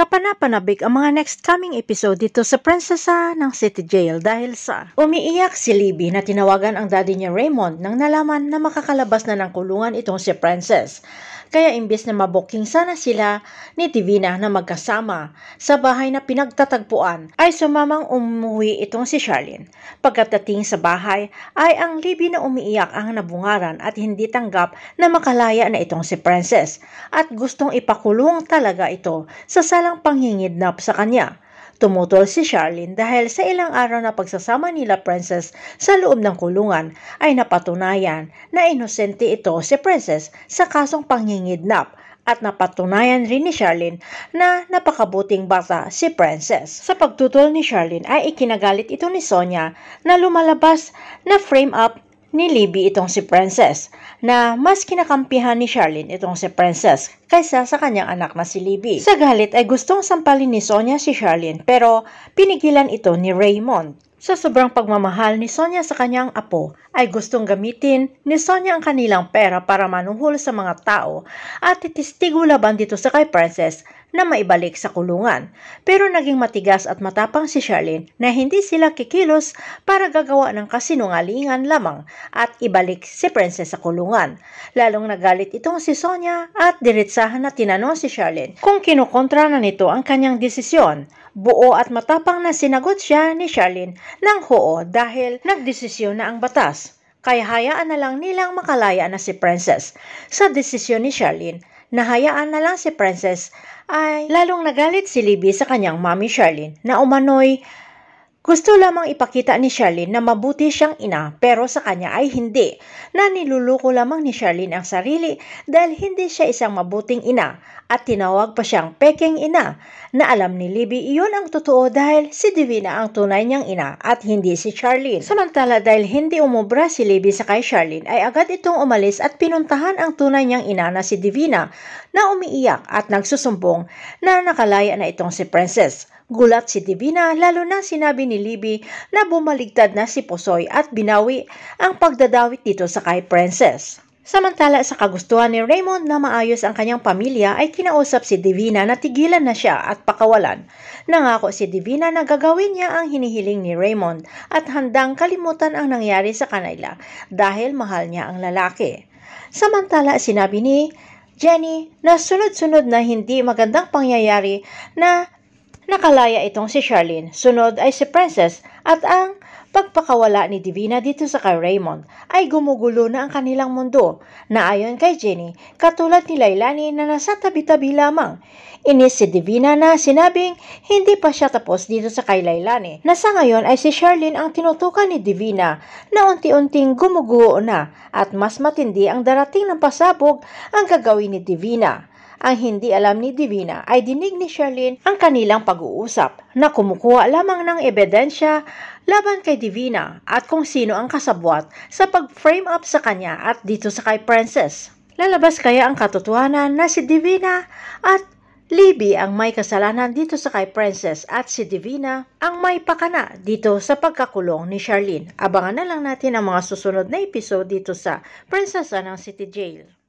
Kapanapanabik ang mga next coming episode dito sa Prinsesa ng City Jail dahil sa umiiyak si Libby na tinawagan ang daddy niya Raymond nang nalaman na makakalabas na ng kulungan itong si Princess. Kaya imbes na mabuking sana sila ni Divina na magkasama sa bahay na pinagtatagpuan ay sumamang umuwi itong si Charlene. Pagkatating sa bahay ay ang Libby na umiiyak ang nabungaran at hindi tanggap na makalaya na itong si Princess at gustong ipakulong talaga ito sa salang panghingidnap sa kanya. Tumutol si Charlene dahil sa ilang araw na pagsasama nila Princess sa loob ng kulungan ay napatunayan na inosente ito si Princess sa kasong panghingidnap at napatunayan rin ni Charlene na napakabuting bata si Princess. Sa pagtutol ni Charlene ay ikinagalit ito ni Sonia na lumalabas na frame up ni Libby itong si Princess na mas kinakampihan ni Charlene itong si Princess kaysa sa kanyang anak na si Libby. Sa galit ay gustong sampalin ni Sonia si Charlene pero pinigilan ito ni Raymond. Sa sobrang pagmamahal ni Sonia sa kanyang apo ay gustong gamitin ni Sonia ang kanilang pera para manuhol sa mga tao at itistigo laban dito sa kay Princess na maibalik sa kulungan. Pero naging matigas at matapang si Charlene na hindi sila kikilos para gagawa ng kasinungalingan lamang at ibalik si Princess sa kulungan. Lalong nagalit itong si Sonia at diretsahan na tinanong si Charlene kung kinukontra na nito ang kanyang desisyon. Buo at matapang na sinagot siya ni Charlene ng oo dahil nagdesisyon na ang batas. Kaya hayaan na lang nilang makalaya na si Princess. Sa desisyon ni Charlene, nahayaan na lang si Princess ay lalong nagalit si Libby sa kanyang mami Charlene na umano'y gusto lamang ipakita ni Charlene na mabuti siyang ina pero sa kanya ay hindi, na niluluko lamang ni Charlene ang sarili dahil hindi siya isang mabuting ina at tinawag pa siyang peking ina na alam ni Libby iyon ang totoo dahil si Divina ang tunay niyang ina at hindi si Charlene. Samantala dahil hindi umubra si Libby sa kay Charlene ay agad itong umalis at pinuntahan ang tunay niyang ina na si Divina na umiiyak at nagsusumbong na nakalaya na itong si Princess. Gulat si Divina lalo na sinabi ni Libby na bumaligtad na si Pusoy at binawi ang pagdadawit dito sa kay Princess. Samantala sa kagustuhan ni Raymond na maayos ang kanyang pamilya ay kinausap si Divina na tigilan na siya at pakawalan. Nangako si Divina na gagawin niya ang hinihiling ni Raymond at handang kalimutan ang nangyari sa kanila dahil mahal niya ang lalaki. Samantala sinabi ni Jenny na sunod-sunod na hindi magandang pangyayari na nakalaya itong si Charlene, sunod ay si Princess at ang pagpakawala ni Divina dito sa kay Raymond ay gumugulo na ang kanilang mundo na ayon kay Jenny katulad ni Lailani na nasa tabi-tabi lamang. Inis si Divina na sinabing hindi pa siya tapos dito sa kay Lailani na sa ngayon ay si Charlene ang tinutukan ni Divina na unti-unting gumuguho na at mas matindi ang darating ng pasabog ang gagawin ni Divina. Ang hindi alam ni Divina ay dinig ni Charlene ang kanilang pag-uusap na kumukuha lamang ng ebidensya laban kay Divina at kung sino ang kasabwat sa pag-frame up sa kanya at dito sa kay Princess. Lalabas kaya ang katotohanan na si Divina at Libby ang may kasalanan dito sa kay Princess at si Divina ang may pakana dito sa pagkakulong ni Charlene. Abangan na lang natin ang mga susunod na episode dito sa Prinsesa ng City Jail.